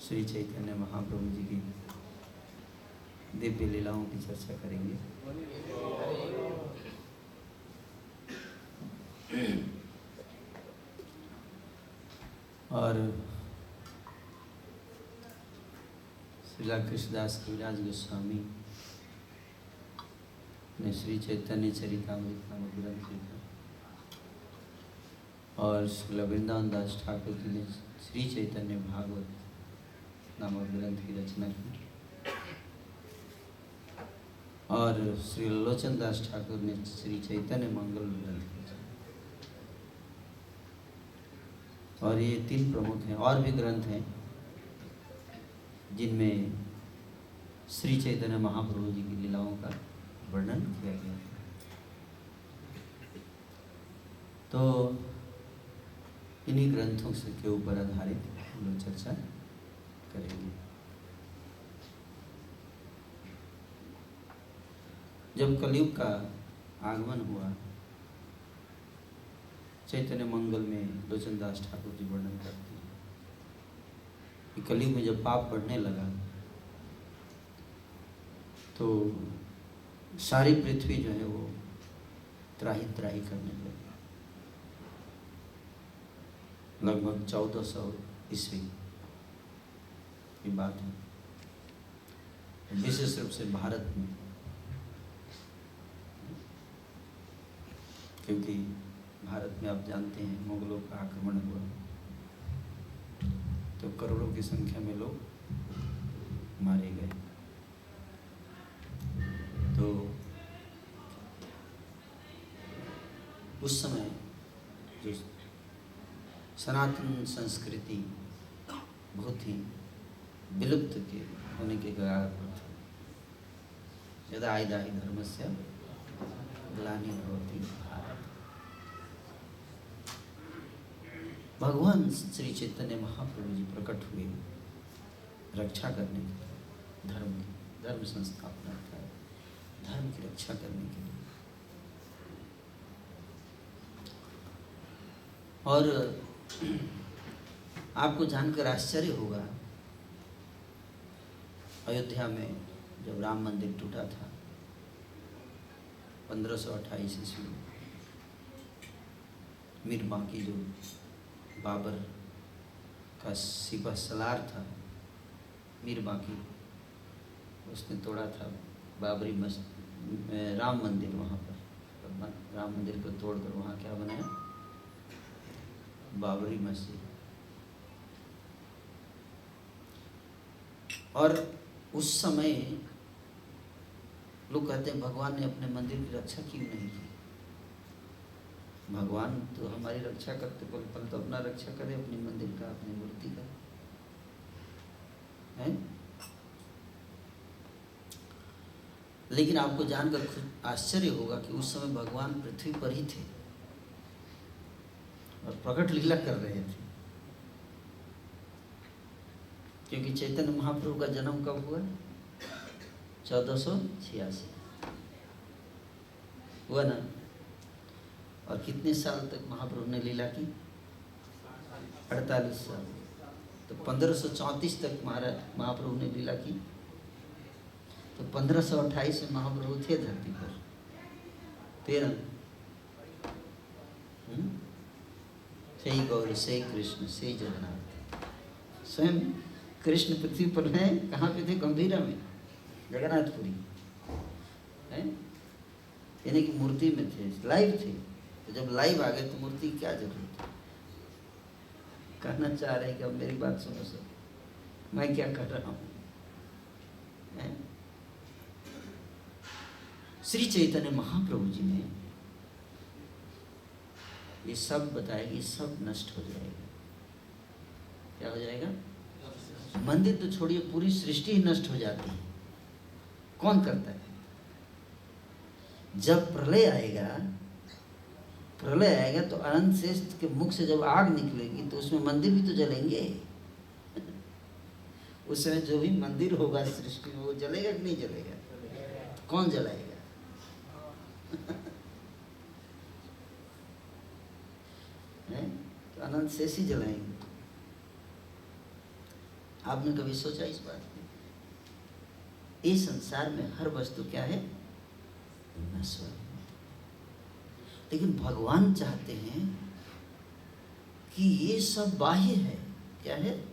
श्री चैतन्य महाप्रभु जी की दिव्य लीलाओं की चर्चा करेंगे। और श्रीला कृष्णदास कविराज गोस्वामी ने श्री चैतन्य चरितामृत नामक ग्रंथ लिखा और श्रीला वृंदावन दास ठाकुर जी ने श्री चैतन्य भागवत नामक ग्रंथ की रचना की और श्री लोचन दास ठाकुर ने श्री चैतन्य मंगल ग्रंथ लिखा। और ये तीन प्रमुख हैं। और भी ग्रंथ हैं जिनमें श्री चैतन्य महाप्रभु जी की लीलाओं का वर्णन किया गया है। तो इन्हीं ग्रंथों से के ऊपर आधारित हम लोग चर्चा करेंगे। जब कलयुग का आगमन हुआ, चैतन्य मंगल में लोचन दास ठाकुर जी वर्णन करते हैं कि कलयुग में जब पाप बढ़ने लगा तो सारी पृथ्वी जो है वो त्राही त्राही करने लगी। लगभग 1400 ईस्वी की बात है। विशेष रूप से भारत में, क्योंकि भारत में आप जानते हैं मुगलों का आक्रमण हुआ तो करोड़ों की संख्या में लोग मारे गए। तो उस समय जो सनातन संस्कृति बहुत ही विलुप्त के होने के कगार पर थी। यदा आयदाहि धर्मस्य ग्लानिर्भवति भारत। भगवान श्री चैतन्य महाप्रभु जी प्रकट हुए रक्षा करने के लिए, धर्म संस्थापना का, धर्म की रक्षा करने के लिए। और आपको जानकर आश्चर्य होगा, अयोध्या में जब राम मंदिर टूटा था 1528 ईस्वी में, मीर बांकी जो बाबर का सिपह सलार था, मीर बांकी, उसने तोड़ा था बाबरी मस्जिद, राम मंदिर। वहाँ पर राम मंदिर को तोड़कर वहाँ क्या बनाया? बाबरी मस्जिद। और उस समय लोग कहते हैं भगवान ने अपने मंदिर की रक्षा क्यों नहीं की? भगवान तो हमारी रक्षा करते, पल पल तो अपना रक्षा करे, अपनी मंदिर का, अपनी मूर्ति का है। लेकिन आपको जानकर खुद आश्चर्य होगा कि उस समय भगवान पृथ्वी पर ही थे और प्रकट लीला कर रहे थे। क्योंकि चैतन्य महाप्रभु का जन्म कब हुआ? 1486 हुआ ना। और कितने साल तक महाप्रभु ने लीला की? 48 साल। तो 1534 तक महाप्रभु ने लीला की। तो 1528 में महाप्रभु थे धरती पर। तेरह सही गौरी, सही कृष्ण, सही जगन्नाथ। स्वयं कृष्ण पृथ्वी पर हैं। कहाँ पे थे? गंभीरा में, जगन्नाथपुरी है, यानी कि मूर्ति में थे, लाइव थे। तो जब लाइव आ गए तो मूर्ति की क्या जरूरत है? कहना चाह रहे हैं कि अब मेरी बात सुनो सर, मैं क्या कर रहा हूँ। श्री चैतन्य महाप्रभु जी ने ये सब बताया कि सब नष्ट हो जाएगा। क्या हो जाएगा? मंदिर तो छोड़िए, पूरी सृष्टि ही नष्ट हो जाती है। कौन करता है? जब प्रलय आएगा तो अनंत श्रेष्ठ के मुख से जब आग निकलेगी तो उसमें मंदिर भी तो जलेंगे। उस समय जो भी मंदिर होगा सृष्टि में वो जलेगा कि नहीं जलेगा? कौन जलाएगा? तो अनंत शेष ही जलाएंगे। आपने कभी सोचा इस बात को? इस संसार में हर वस्तु क्या है? नश्वर। लेकिन भगवान चाहते हैं कि ये सब बाह्य है। क्या है?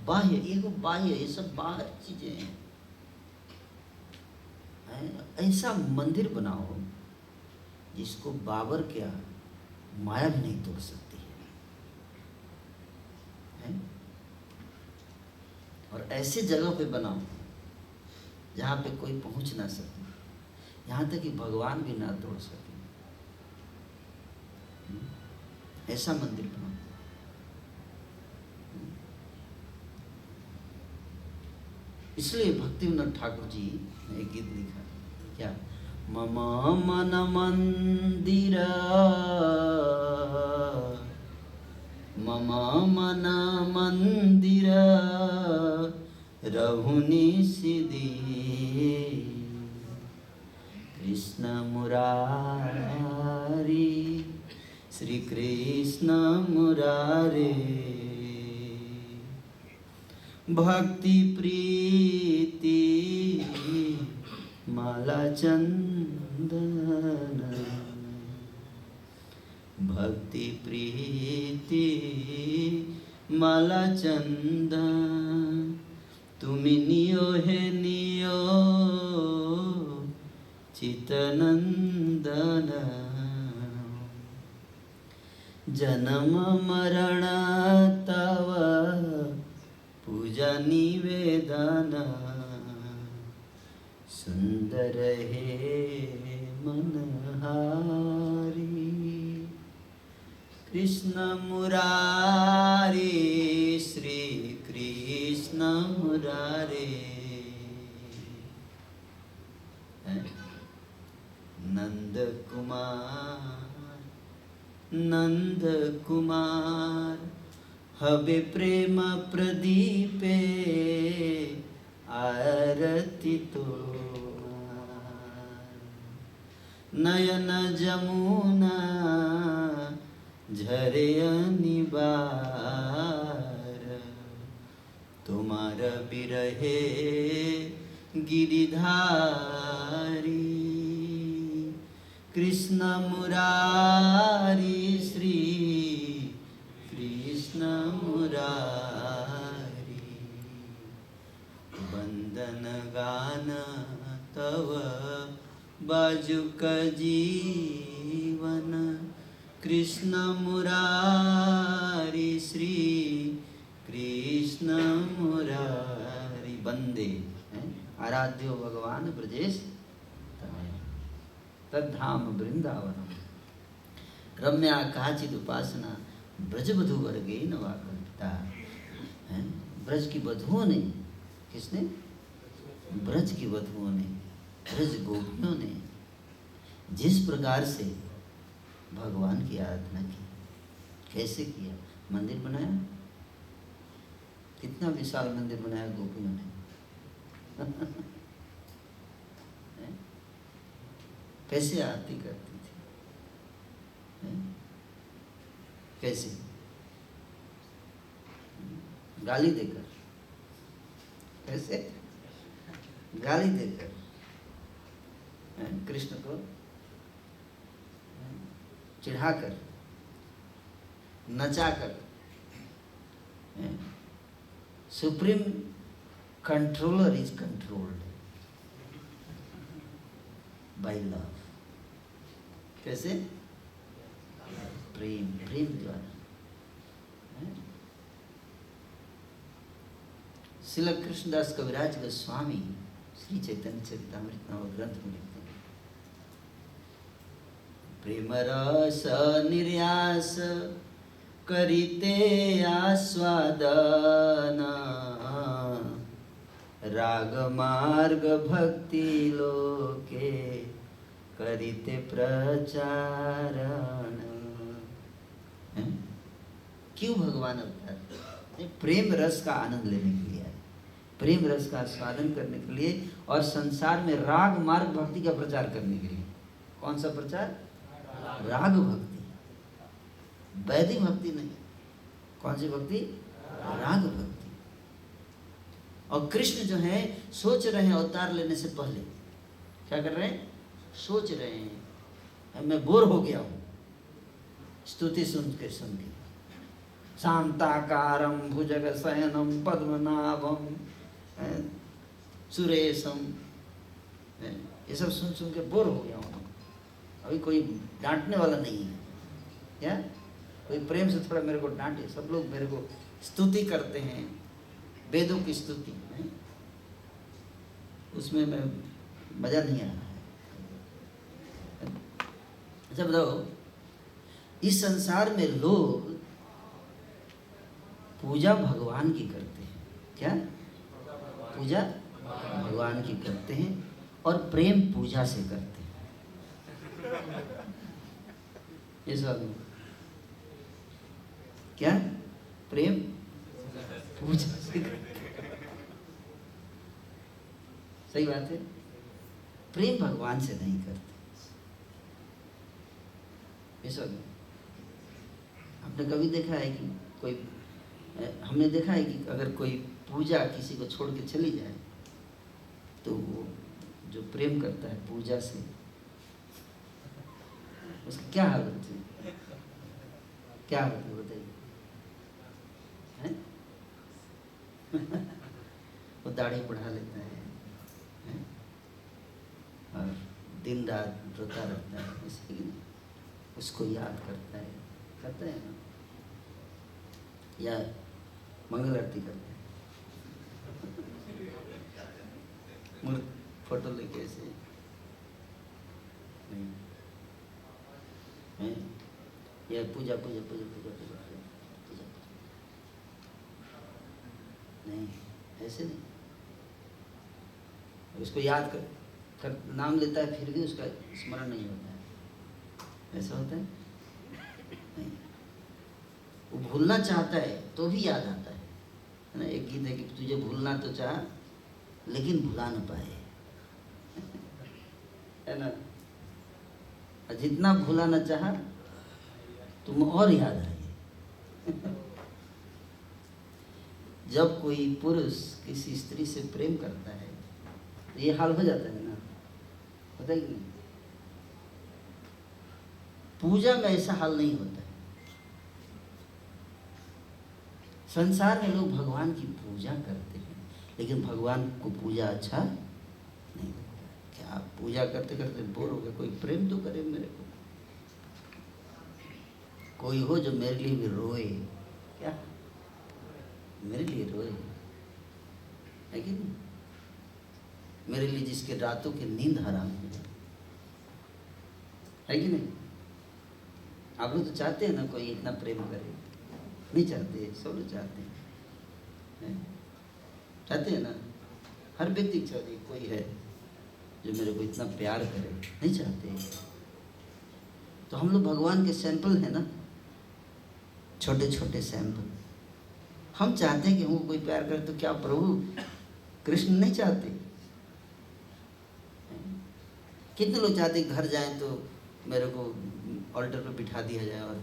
बाह्य। ये को बाह्य, ये सब बाहर चीजें हैं। ऐसा मंदिर बनाओ जिसको बाबर क्या माया भी नहीं तोड़ सकती है? और ऐसे जगह पे बनाओ जहाँ पे कोई पहुँच ना सके, यहाँ तक कि भगवान भी ना तोड़ सके। ऐसा मंदिर बनाओ। इसलिए भक्तिविनोद ठाकुर जी ने एक गीत लिखा, क्या? मम मन मंदिर, मम मन मंदिर रहुनि सिद्धि, कृष्ण मुरारी, श्री कृष्ण मुरारे, भक्ति प्रीति माला चंदन, भक्ति प्रीति माला चंदन, तुमि नियो है नियो चितनंदन, जन्म मरण तव पूजा निवेदन, सुंदर है मनहारी, कृष्ण मुरारी, श्री कृष्ण मुरारी, नंद कुमार, नंद कुमार, हबे प्रेम प्रदीपे आरती तो, नयन जमुना झरे अनिबार, तुम्हार बिरहे गिरिधारी, कृष्ण मुरारी, श्री कृष्ण मुरारी, वंदन गान तव बाजुक जीवन, कृष्ण मुरारी, श्री कृष्ण मुरारी, वंदे आराध्यो भगवान ब्रजेश तद्धाम वृंदावनम, रम्या काचिद उपासना ब्रजवधू वर्गे नवा कल्पिता। ब्रज की वधुओं ने, किसने? ब्रज की वधुओं ने, ब्रज गोपियों ने जिस प्रकार से भगवान की आराधना की, कैसे किया? मंदिर बनाया, कितना विशाल मंदिर बनाया गोपियों ने। कैसे आरती करती थी, कैसे? गाली देकर। कैसे? गाली देकर कृष्ण को चिढ़ाकर, नचाकर। Supreme controller is controlled by love. कैसे? प्रेम, प्रेम द्वारा। श्रील कृष्णदास कविराज गोस्वामी श्री चैतन्य चरितामृत नामक ग्रंथ में लिखते हैं, प्रेम रस निर्यास करिते आस्वादन, राग मार्ग भक्ति लोके करिते प्रचारण। क्यों भगवान अवतार? प्रेम रस का आनंद लेने के लिए, प्रेम रस का आस्वादन करने के लिए, और संसार में राग मार्ग भक्ति का प्रचार करने के लिए। कौन सा प्रचार? राग भक्ति, वैदिक भक्ति नहीं। कौन सी भक्ति? राग भक्ति। और कृष्ण जो है सोच रहे हैं अवतार लेने से पहले, क्या कर रहे हैं? सोच रहे हैं मैं बोर हो गया हूँ स्तुति सुन के। शांताकारं भुजगशयनं पद्मनाभं सुरेशम, ये सब सुन के बोर हो गया हूँ। अभी कोई डांटने वाला नहीं है क्या? कोई प्रेम से थोड़ा मेरे को डांटे। सब लोग मेरे को स्तुति करते हैं, वेदों की स्तुति है, उसमें मैं मजा नहीं आ रहा है। अच्छा बताओ, इस संसार में लोग पूजा भगवान की करते हैं, क्या? पूजा भगवान की करते हैं और प्रेम पूजा से करते हैं। इस बात में क्या? प्रेम पूजा से करते हैं। सही बात है। प्रेम भगवान से नहीं करते। इस बात में आपने कभी देखा है कि कोई, हमने देखा है कि अगर कोई पूजा किसी को छोड़ के चली जाए तो वो जो प्रेम करता है पूजा से, उसकी क्या हालत होती है? क्या हालत है बताइए? वो दाढ़ी बढ़ा लेता है और दिन रात रोता रहता है, इसलिए उसको याद करता है ना, या मंगल आरती करते हैं, मूर्त फोटो लेके ऐसे नहीं, या पूजा नहीं, ऐसे नहीं। उसको याद कर नाम लेता है फिर भी उसका स्मरण नहीं होता है, ऐसा होता है नहीं। वो भूलना चाहता है तो भी याद आता है ना। एक गीत है कि तुझे भूलना तो चाह लेकिन भुला न पाए, है ना। जितना भूला न चाहा तुम और याद आए। जब कोई पुरुष किसी स्त्री से प्रेम करता है तो ये हाल हो जाता है ना, पता है कि नहीं? पूजा में ऐसा हाल नहीं होता है। संसार में लोग भगवान की पूजा करते हैं लेकिन भगवान को पूजा अच्छा नहीं लगता। क्या आप पूजा करते करते बोर हो गए? कोई प्रेम तो करे मेरे को, कोई हो जो मेरे लिए भी रोए, क्या मेरे लिए रोए, है कि नहीं? मेरे लिए जिसके रातों की नींद हराम हो जाए, है कि नहीं? आप लोग तो चाहते हैं ना कोई इतना प्रेम करे? नहीं चाहते, सब लोग चाहते हैं, चाहते हैं ना। हर व्यक्ति चाहते कोई है जो मेरे को इतना प्यार करे, नहीं चाहते। तो हम लोग भगवान के सैंपल हैं ना, छोटे छोटे सैंपल। हम चाहते हैं कि हमको कोई प्यार करे, तो क्या प्रभु कृष्ण नहीं चाहते? कितने लोग चाहते घर जाएं तो मेरे को ऑल्टर पे बिठा दिया जाए और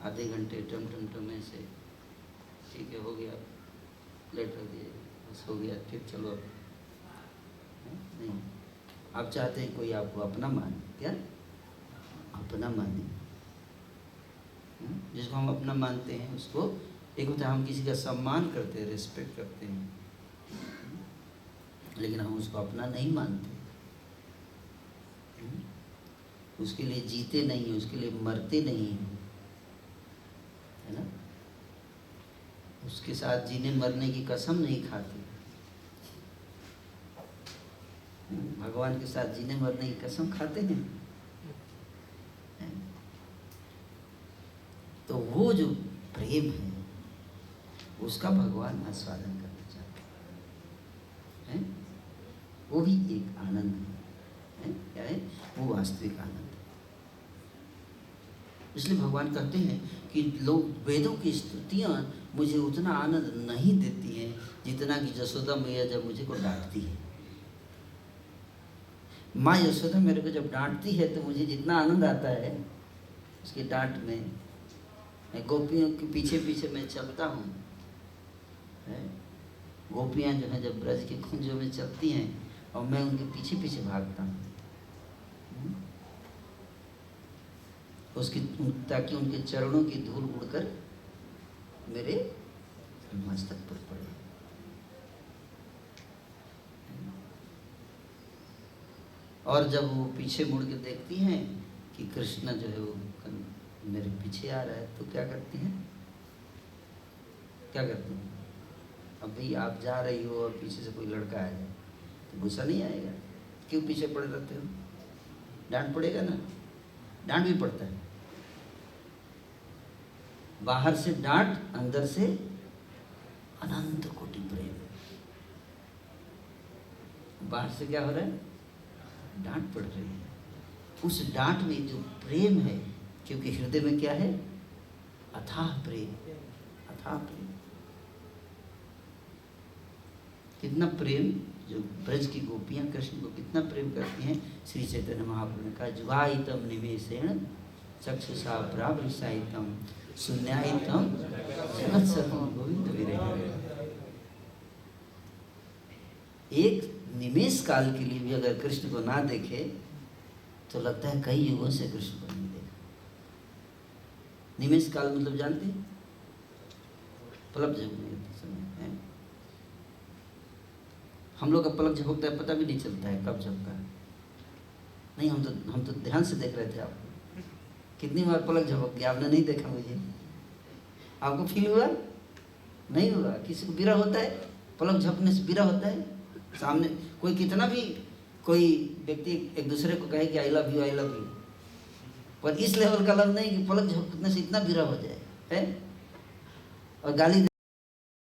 आधे घंटे टम से, ठीक है हो गया, प्लेट रख दिए, बस हो गया, फिर चलो। नहीं, आप चाहते हैं कोई आपको अपना माने, क्या अपना माने। जिसको हम अपना मानते हैं उसको, एक होता है हम किसी का सम्मान करते हैं, रिस्पेक्ट करते हैं, लेकिन हम उसको अपना नहीं मानते। उसके लिए जीते नहीं, उसके लिए मरते नहीं, है ना। उसके साथ जीने मरने की कसम नहीं खाते। भगवान के साथ जीने मरने की कसम खाते हैं। तो वो जो प्रेम है उसका भगवान आस्वादन करना चाहते हैं। वो भी एक आनंद है। क्या है वो? वास्तविक आनंद है। इसलिए भगवान कहते हैं कि लोग वेदों की स्तुतियाँ मुझे उतना आनंद नहीं देती हैं जितना कि यशोदा मैया जब मुझे को डांटती है। माँ यशोदा मेरे को जब डांटती है तो मुझे जितना आनंद आता है उसकी डांट में, मैं गोपियों के पीछे पीछे मैं चलता हूँ, है। गोपियाँ जो हैं जब ब्रज के कुंजों में चलती हैं और मैं उनके पीछे पीछे भागता हूँ, उसकी ताकि उनके चरणों की धूल उड़कर मेरे मस्तक पर पड़े। और जब वो पीछे मुड़ के देखती हैं कि कृष्ण जो है वो मेरे पीछे आ रहा है, तो क्या करती हैं? क्या करती हैं? अब भाई आप जा रही हो और पीछे से कोई लड़का आ जाए तो गुस्सा नहीं आएगा? क्यों पीछे पड़े रहते हो? डांट पड़ेगा ना, डांट भी पड़ता है। बाहर से डांट, अंदर से अनंत कोटि प्रेम। बाहर से क्या हो रहा है? डांट पड़ रही है। उस डांट में जो प्रेम है, क्योंकि हृदय में क्या है? अथाह प्रेम, अथाह प्रेम। कितना प्रेम जो ब्रज की गोपियां कृष्ण को कितना प्रेम करती हैं। श्री चैतन्य महाप्रभु ने कहा, जुहाइतम निमेषेण चक्षुषा प्रावृषाइतम शून्याइतम जगत्सर्वं गोविंद विरहे। एक निमेष काल के लिए भी अगर कृष्ण को ना देखे तो लगता है कई युगों से कृष्ण को नहीं देखा। निमेष काल मतलब जानते हैं? पलक झपकने का समय है। हम लोग का पलक झपकता है, पता भी नहीं चलता है कब झपका है। नहीं, हम तो ध्यान से देख रहे थे आपको। कितनी बार पलक झपक गया, आपने नहीं देखा मुझे? आपको फील हुआ? नहीं हुआ? किसी को बिरा होता है? पलक झपकने से बिरा होता है? सामने कोई कितना भी कोई व्यक्ति एक दूसरे को कहे कि आई लव यू, पर इस लेवल का लव नहीं कि पलक झपकने से इतना बिरा हो जाए है। और गाली